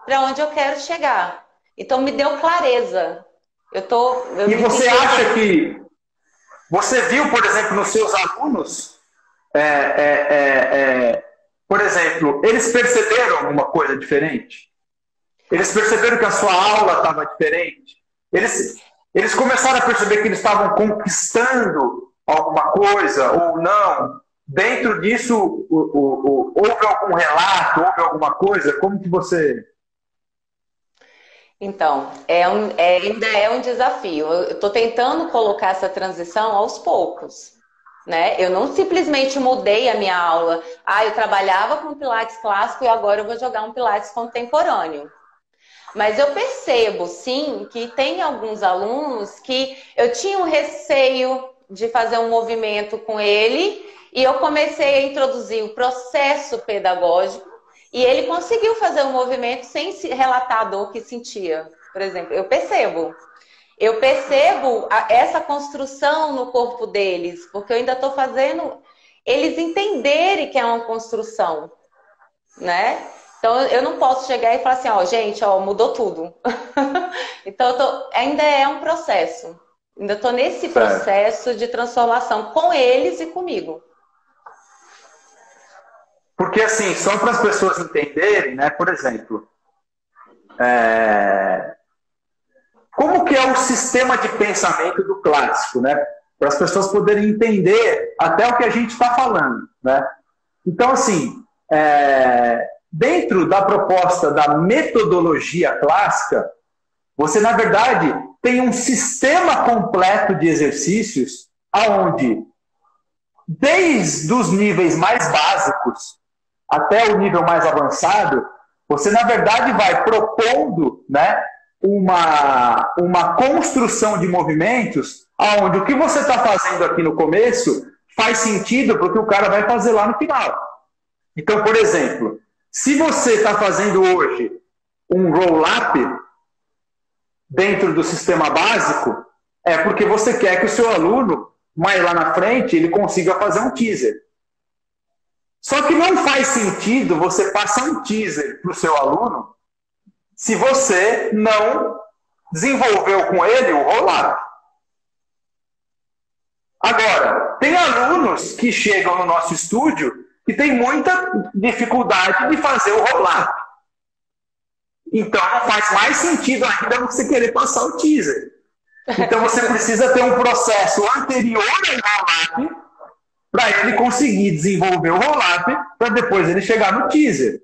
para onde eu quero chegar. Então me deu clareza. E você acha que você viu, por exemplo, nos seus alunos, por exemplo, eles perceberam alguma coisa diferente? Eles perceberam que a sua aula estava diferente? Eles começaram a perceber que eles estavam conquistando alguma coisa ou não? Dentro disso, houve algum relato, houve alguma coisa? Como que você... Então, ainda é um desafio. Eu estou tentando colocar essa transição aos poucos, né? Eu não simplesmente mudei a minha aula. Eu trabalhava com Pilates clássico e agora eu vou jogar um Pilates contemporâneo. Mas eu percebo, sim, que tem alguns alunos que eu tinha um receio de fazer um movimento com ele e eu comecei a introduzir o processo pedagógico. E ele conseguiu fazer o movimento sem relatar a dor que sentia. Por exemplo, eu percebo essa construção no corpo deles, porque eu ainda estou fazendo eles entenderem que é uma construção, né? Então eu não posso chegar e falar assim, gente, mudou tudo. Então ainda é um processo. Ainda estou nesse processo de transformação com eles e comigo. Porque, assim, só para as pessoas entenderem, né? Por exemplo, como que é o sistema de pensamento do clássico, né? Para as pessoas poderem entender até o que a gente está falando, né? Então, assim, dentro da proposta da metodologia clássica, você, na verdade, tem um sistema completo de exercícios onde, desde os níveis mais básicos até o nível mais avançado, você, na verdade, vai propondo, né, uma construção de movimentos onde o que você está fazendo aqui no começo faz sentido para o que o cara vai fazer lá no final. Então, por exemplo, se você está fazendo hoje um roll-up dentro do sistema básico, é porque você quer que o seu aluno, mais lá na frente, ele consiga fazer um teaser. Só que não faz sentido você passar um teaser para o seu aluno se você não desenvolveu com ele o roll-up. Agora, tem alunos que chegam no nosso estúdio que tem muita dificuldade de fazer o roll-up. Então, não faz mais sentido ainda você querer passar o teaser. Então, você precisa ter um processo anterior ao roll-up para ele conseguir desenvolver o roll-up para depois ele chegar no teaser.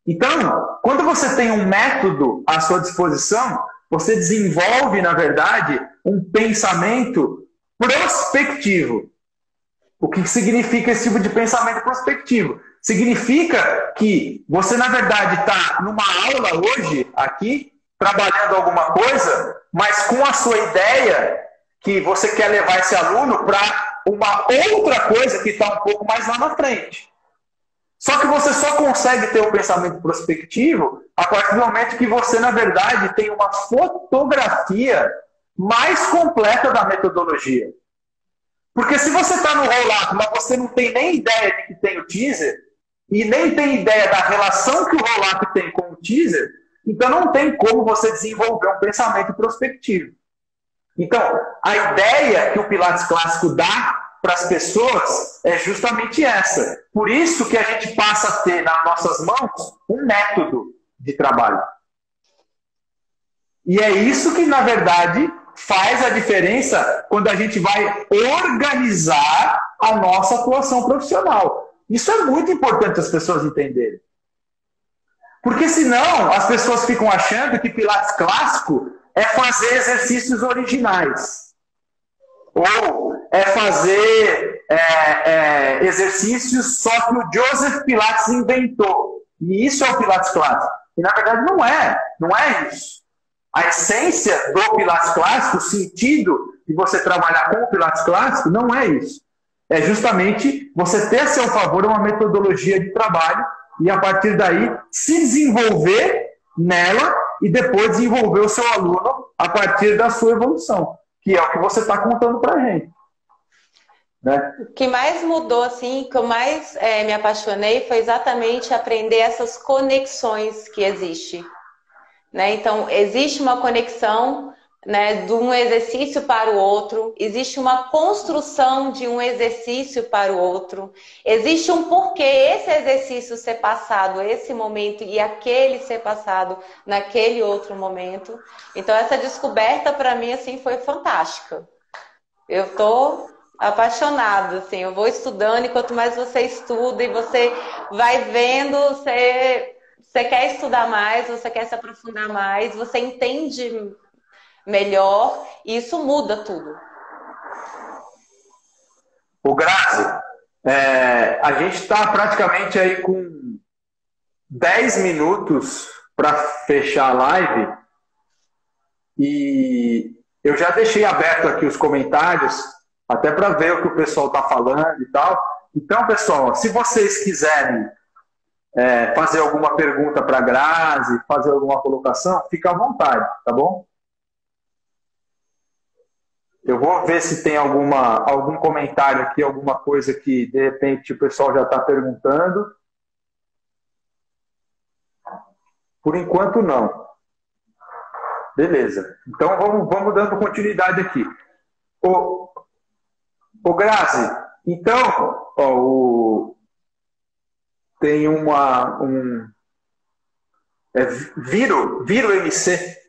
Então, quando você tem um método à sua disposição, você desenvolve, na verdade, um pensamento prospectivo. O que significa esse tipo de pensamento prospectivo? Significa que você, na verdade, está numa aula hoje, aqui, trabalhando alguma coisa, mas com a sua ideia que você quer levar esse aluno para uma outra coisa que está um pouco mais lá na frente. Só que você só consegue ter o pensamento prospectivo a partir do momento que você, na verdade, tem uma fotografia mais completa da metodologia. Porque se você está no roll-up, mas você não tem nem ideia de que tem o teaser, e nem tem ideia da relação que o roll-up tem com o teaser, então não tem como você desenvolver um pensamento prospectivo. Então, a ideia que o Pilates clássico dá para as pessoas é justamente essa. Por isso que a gente passa a ter nas nossas mãos um método de trabalho. E é isso que, na verdade, faz a diferença quando a gente vai organizar a nossa atuação profissional. Isso é muito importante as pessoas entenderem. Porque senão as pessoas ficam achando que Pilates clássico é fazer exercícios originais. Ou é fazer exercícios só que o Joseph Pilates inventou. E isso é o Pilates clássico. E na verdade não é. Não é isso. A essência do Pilates clássico, o sentido de você trabalhar com o Pilates clássico, não é isso. É justamente você ter a seu favor uma metodologia de trabalho e, a partir daí, se desenvolver nela e depois desenvolver o seu aluno a partir da sua evolução, que é o que você está contando para a gente. Né? O que mais mudou, assim, que eu mais me apaixonei foi exatamente aprender essas conexões que existem. Né? Então, existe uma conexão, né, de um exercício para o outro, existe uma construção de um exercício para o outro, existe um porquê esse exercício ser passado esse momento e aquele ser passado naquele outro momento. Então, essa descoberta para mim assim, foi fantástica. Eu estou apaixonada, assim, eu vou estudando e quanto mais você estuda e você vai vendo, você quer estudar mais, você quer se aprofundar mais, você entende melhor e isso muda tudo. O Grazi, a gente está praticamente aí com 10 minutos para fechar a live e eu já deixei aberto aqui os comentários até para ver o que o pessoal está falando e tal. Então, pessoal, se vocês quiserem fazer alguma pergunta para a Grazi, fazer alguma colocação, fica à vontade, tá bom? Eu vou ver se tem algum comentário aqui, alguma coisa que de repente o pessoal já está perguntando. Por enquanto, não. Beleza. Então, vamos dando continuidade aqui. Ô Grazi, então, tem Viro MC.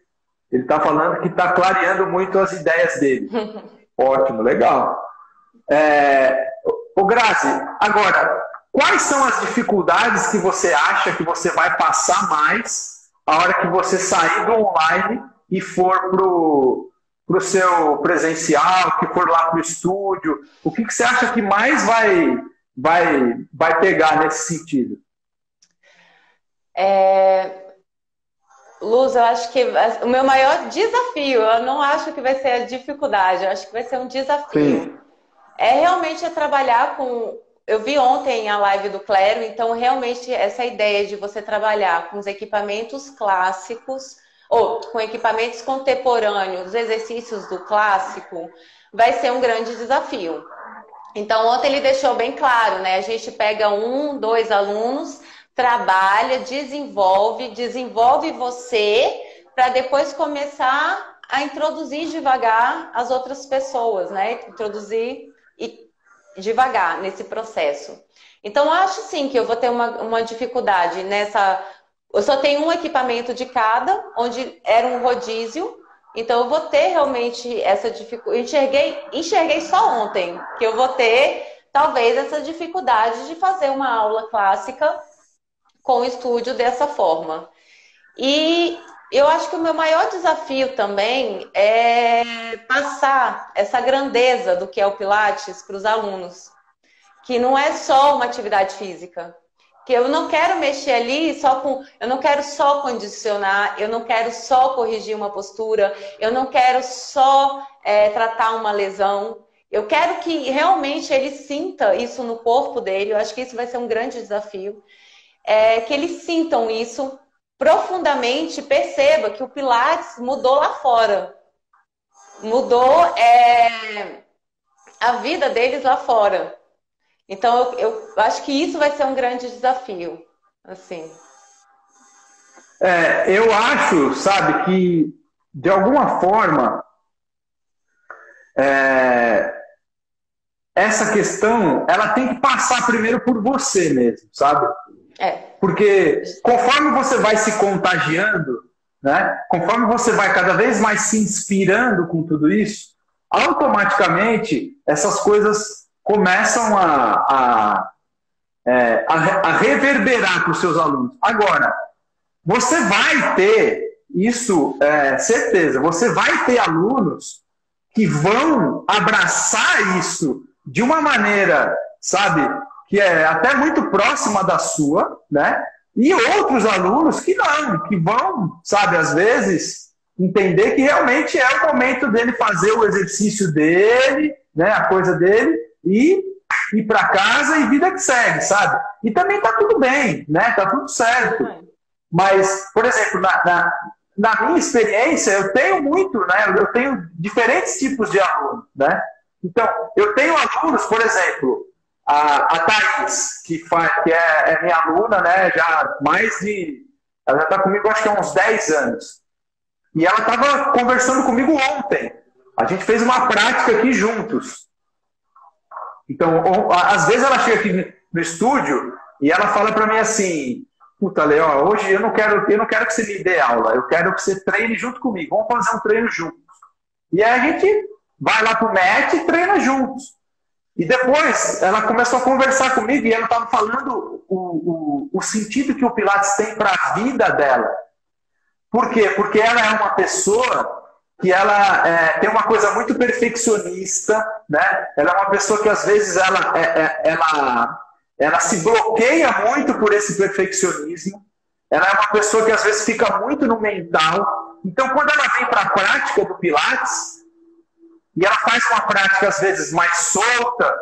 Ele está falando que está clareando muito as ideias dele. Ótimo, legal. Ô Grazi, agora, quais são as dificuldades que você acha que você vai passar mais a hora que você sair do online e for pro seu presencial, que for lá pro estúdio? O que você acha que mais vai pegar nesse sentido? Luz, eu acho que o meu maior desafio, eu não acho que vai ser a dificuldade, eu acho que vai ser um desafio. Sim. Realmente trabalhar com... Eu vi ontem a live do Clério, então realmente essa ideia de você trabalhar com os equipamentos clássicos, ou com equipamentos contemporâneos, os exercícios do clássico, vai ser um grande desafio. Então ontem ele deixou bem claro, né? A gente pega 1, 2 alunos, trabalha, desenvolve você para depois começar a introduzir devagar as outras pessoas, né? Introduzir devagar nesse processo. Então, eu acho sim que eu vou ter uma dificuldade nessa... Eu só tenho um equipamento de cada, onde era um rodízio, então eu vou ter realmente essa dificuldade. Enxerguei só ontem que eu vou ter, talvez, essa dificuldade de fazer uma aula clássica com o estúdio dessa forma. E eu acho que o meu maior desafio também é passar essa grandeza do que é o Pilates para os alunos. Que não é só uma atividade física. Que eu não quero mexer ali eu não quero só condicionar, eu não quero só corrigir uma postura, eu não quero só tratar uma lesão. Eu quero que realmente ele sinta isso no corpo dele. Eu acho que isso vai ser um grande desafio. Que eles sintam isso profundamente, perceba que o Pilates mudou lá fora. mudou a vida deles lá fora. Então, eu acho que isso vai ser um grande desafio, assim. Eu acho, sabe, que de alguma forma essa questão ela tem que passar primeiro por você mesmo, sabe? Porque conforme você vai se contagiando, né? Conforme você vai cada vez mais se inspirando com tudo isso, automaticamente essas coisas começam a reverberar para os seus alunos. Agora, você vai ter isso, certeza, você vai ter alunos que vão abraçar isso de uma maneira, sabe, que é até muito próxima da sua, né? E outros alunos que não, que vão, sabe, às vezes, entender que realmente é o momento dele fazer o exercício dele, né, a coisa dele, e ir para casa e vida que segue, sabe? E também tá tudo bem, né? Tá tudo certo. Mas, por exemplo, na minha experiência, eu tenho muito, né? Eu tenho diferentes tipos de alunos, né? Então, eu tenho alunos, por exemplo, a Thaís, que é minha aluna, né? Ela já está comigo, acho que há uns 10 anos. E ela estava conversando comigo ontem. A gente fez uma prática aqui juntos. Então, às vezes ela chega aqui no estúdio e ela fala para mim assim: puta, Léo, hoje eu não quero que você me dê aula, eu quero que você treine junto comigo, vamos fazer um treino juntos. E aí a gente vai lá pro MET e treina juntos. E depois ela começou a conversar comigo e ela estava falando o sentido que o Pilates tem para a vida dela. Por quê? Porque ela é uma pessoa que ela tem uma coisa muito perfeccionista, né? Ela é uma pessoa que às vezes ela se bloqueia muito por esse perfeccionismo. Ela é uma pessoa que às vezes fica muito no mental. Então, quando ela vem para a prática do Pilates, e ela faz uma prática às vezes mais solta,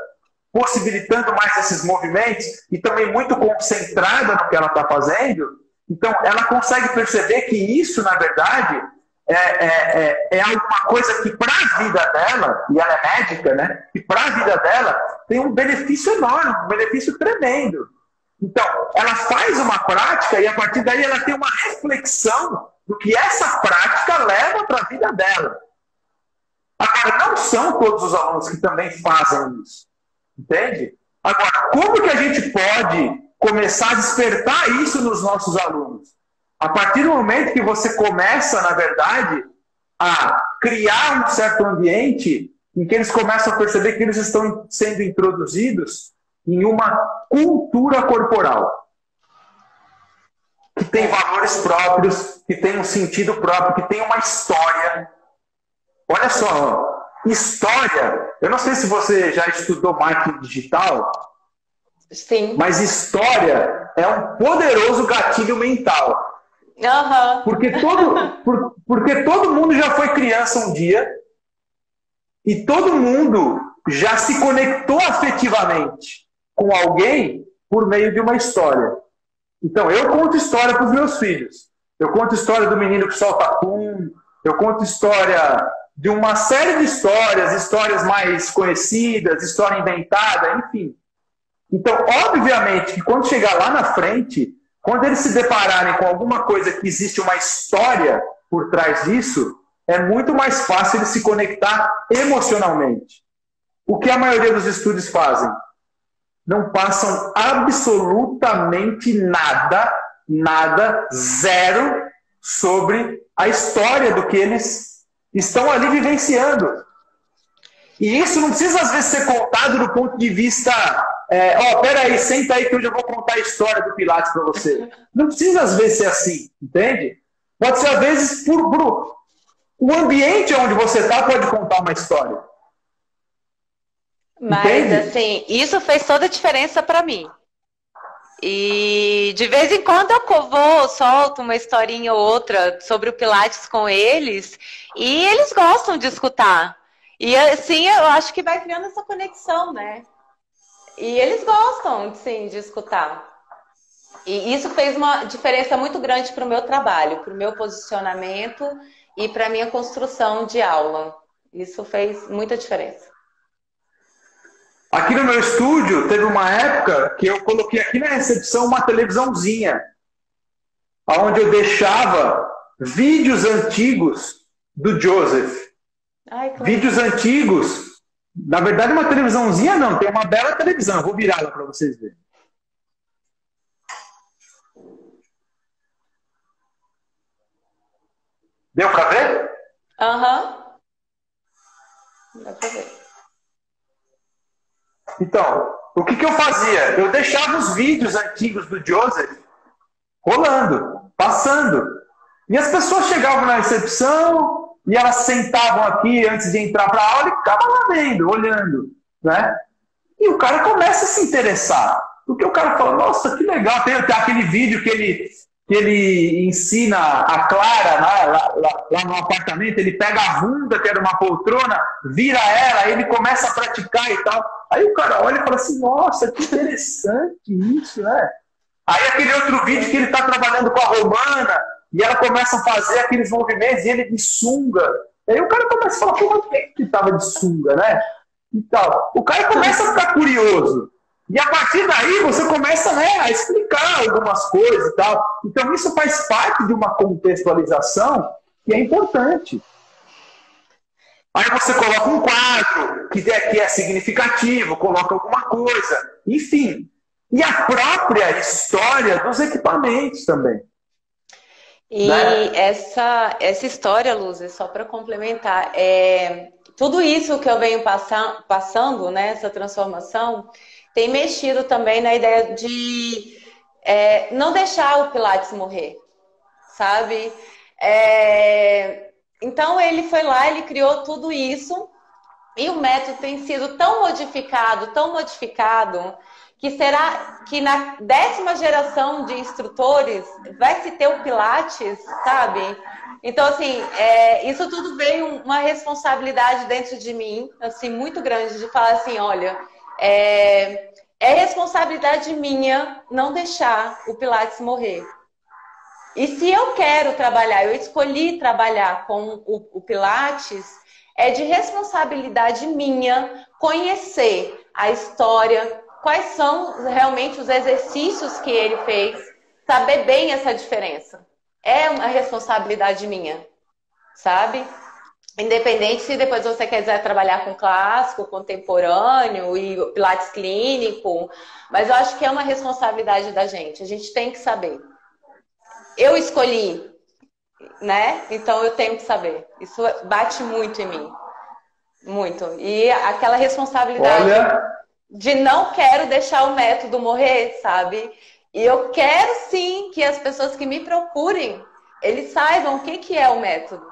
possibilitando mais esses movimentos, e também muito concentrada no que ela está fazendo, então ela consegue perceber que isso, na verdade, é alguma coisa que para a vida dela, e ela é médica, né? Que para a vida dela tem um benefício enorme, um benefício tremendo. Então, ela faz uma prática e a partir daí ela tem uma reflexão do que essa prática leva para a vida dela. Agora, não são todos os alunos que também fazem isso. Entende? Agora, como que a gente pode começar a despertar isso nos nossos alunos? A partir do momento que você começa, na verdade, a criar um certo ambiente em que eles começam a perceber que eles estão sendo introduzidos em uma cultura corporal, que tem valores próprios, que tem um sentido próprio, que tem uma história. Olha só, história. Eu não sei se você já estudou marketing digital. Sim. Mas história é um poderoso gatilho mental. Uhum. Porque todo mundo já foi criança um dia e todo mundo já se conectou afetivamente com alguém por meio de uma história. Então, eu conto história para os meus filhos. Eu conto história do menino que solta pum. Eu conto história de uma série de histórias mais conhecidas, história inventada, enfim. Então, obviamente, que quando chegar lá na frente, quando eles se depararem com alguma coisa que existe uma história por trás disso, é muito mais fácil eles se conectar emocionalmente. O que a maioria dos estudos fazem? Não passam absolutamente nada, zero, sobre a história do que eles estão ali vivenciando. E isso não precisa, às vezes, ser contado do ponto de vista... peraí, senta aí que eu já vou contar a história do Pilates para você. Não precisa, às vezes, ser assim, entende? Pode ser, às vezes, o ambiente onde você está pode contar uma história. Mas, entende? assim, isso fez toda a diferença para mim. E, de vez em quando, eu solto uma historinha ou outra sobre o Pilates com eles, e eles gostam de escutar. E, assim, eu acho que vai criando essa conexão, né? E eles gostam, sim, de escutar. E isso fez uma diferença muito grande para o meu trabalho, para o meu posicionamento e para a minha construção de aula. Isso fez muita diferença. Aqui no meu estúdio, teve uma época que eu coloquei aqui na recepção uma televisãozinha, onde eu deixava vídeos antigos do Joseph. Ai, que Vídeos antigos. Na verdade, uma televisãozinha não, tem uma bela televisão. Eu vou virar ela para vocês verem. Deu para ver? Aham. Dá pra ver. Então, o que eu fazia? Eu deixava os vídeos antigos do Joseph rolando, passando. E as pessoas chegavam na recepção e elas sentavam aqui antes de entrar para a aula e ficavam lá vendo, olhando, né? E o cara começa a se interessar. Porque o cara fala, nossa, que legal. Tem aquele vídeo que ele ensina a Clara, né, lá no apartamento, ele pega a bunda, que era uma poltrona, vira ela, aí ele começa a praticar e tal. Aí o cara olha e fala assim, nossa, que interessante isso, né? Aí aquele outro vídeo que ele está trabalhando com a Romana, e ela começa a fazer aqueles movimentos, e ele de sunga. Aí o cara começa a falar, pô, mas quem que estava de sunga, né? E tal. O cara começa a ficar curioso. E a partir daí você começa, né, a explicar algumas coisas e tal. Então isso faz parte de uma contextualização que é importante. Aí você coloca um quadro que é significativo, coloca alguma coisa, enfim. E a própria história dos equipamentos também. E né? essa história, Luz, só para complementar, tudo isso que eu venho passando, né, essa transformação, tem mexido também na ideia de não deixar o Pilates morrer, sabe? Então ele foi lá, ele criou tudo isso e o método tem sido tão modificado, que será que na 10ª geração de instrutores vai se ter o Pilates, sabe? Então, assim, isso tudo veio uma responsabilidade dentro de mim, assim, muito grande, de falar assim, olha, é responsabilidade minha não deixar o Pilates morrer. E se eu quero trabalhar, eu escolhi trabalhar com o Pilates, é de responsabilidade minha conhecer a história, quais são realmente os exercícios que ele fez, saber bem essa diferença. É uma responsabilidade minha, sabe? Independente se depois você quiser trabalhar com clássico, contemporâneo e Pilates clínico, mas eu acho que é uma responsabilidade da gente, a gente tem que saber. Eu escolhi, né? Então eu tenho que saber. Isso bate muito em mim. Muito. E aquela responsabilidade de não quero deixar o método morrer, sabe? E eu quero sim que as pessoas que me procurem, eles saibam o que é o método.